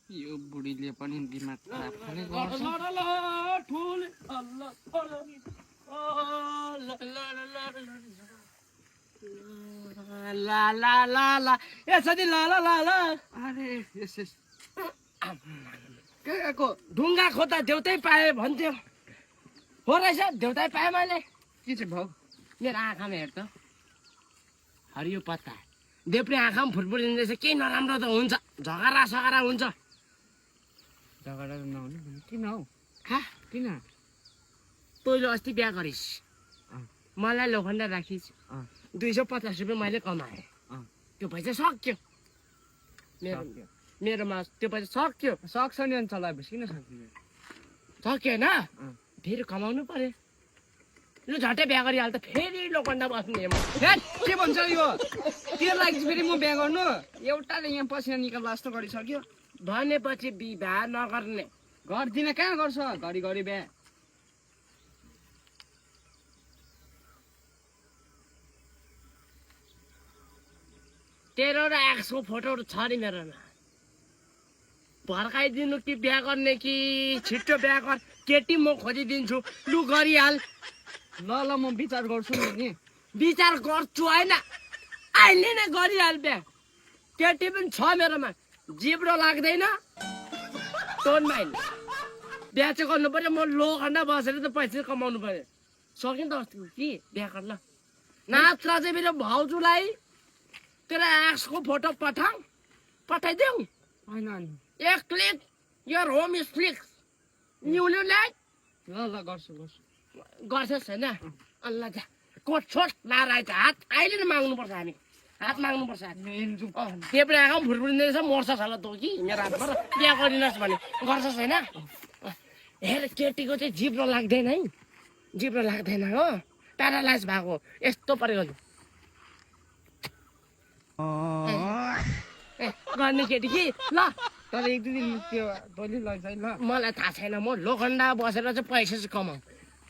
यो बुढीले पनि दिमाग खराब खाने गर्छ ला ला ला ला ए साथी ला ला ला ला अरे यस यस के को ढुङ्गा खोज्दा देउतै पाएँ भन्थ्यो हो रहेछ देउतै पाएँ मैले के चाहिँ भाउ मेरो आँखामा हेर त हरियो पत्ता देब्रे आँखामा फुटबल रहेछ केही नराम्रो त हुन्छ झगडा सगडा हुन्छ झगडा नहुने भने किन हौ हा किन तैँले अस्ति बिहा गरिस् मलाई लोखण्डा राखिस् अँ। 250 रुपियाँ मैले कमाएँ अँ। त्यो पैसा सक्यो मेरोमा त्यो पैसा सक्यो सक्छ नि अनि चलाएपछि किन सक्दैन सक्यो होइन फेरि कमाउनु पर्यो लु झट्टै बिहा गरिहाल्छ फेरि लोखण्डा बस्ने म के भन्छ यो के लाग्छ फेरि म बिहा गर्नु एउटाले यहाँ पसिना निकाल्दा जस्तो गरिसक्यो भनेपछि विवाह नगर्ने गर्दिन कहाँ गर्छ घरिघरि बिहा तेरो र एक्सको फोटोहरू छ नि मेरोमा भर्काइदिनु कि बिहा गर्ने कि छिट्टो बिहा गर केटी म खोजिदिन्छु लु गरिहाल ल ल म विचार गर्छु नि विचार गर्छु होइन अहिले नै गरिहाल बिहा केटी पनि छ मेरोमा जिब्रो लाग्दैन टोनमा होइन बिहा चाहिँ गर्नु पर्यो म लोखण्डा बसेर त पैसा कमाउनु पर्यो सक्यो नि त अस्ति कि बिहा गर ल नाच्न चाहिँ मेरो भाउजूलाई तेरो एक्सको फोटो पठाइदेऊ होइन एक click your home is flix new like ल ल गर्छु गर्छस् होइन अल्लाह जा कोट छोट लाएर हात अहिले नै माग्नुपर्छ हामी हात माग्नुपर्छ देब्रे आँखा फुटफुटिँदैछ मर्छ साला तँ कि मेरो हातबाट बिहा गरिदिनुहोस् भने गर्छस् होइन हेर केटीको चाहिँ जिब्रो लाग्दैन है जिब्रो लाग्दैन हो प्यारालाइज भएको यस्तो परेको गर्ने केटी कि ल तर एक दुई दिन त्यो तैँले लैजाइ ल मलाई थाहा छैन म लोखण्डा बसेर चाहिँ पैसा चाहिँ कमाऊ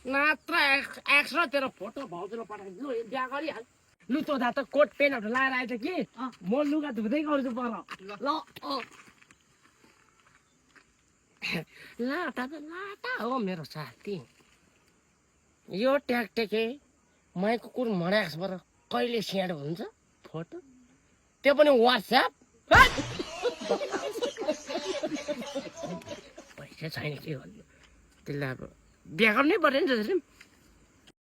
नत्र एक्स र तेरो फोटो भाउजूलाई पठाइदिनु लु बिहा गरिहाल लु तँ दा त कोट पेनहरू लाएर आएछ कि म लुगा धुँदै गर्छु पर ल लाटा त लाटा हो मेरो साथी यो ट्याकटेके मै कुकुर मर्याक्सबाट कहिले सेयर हुन्छ फोटो त्यो पनि वाट्सएप पैसा छैन के गर्नु त्यसलाई अब बिहा गर्नै पर्यो नि त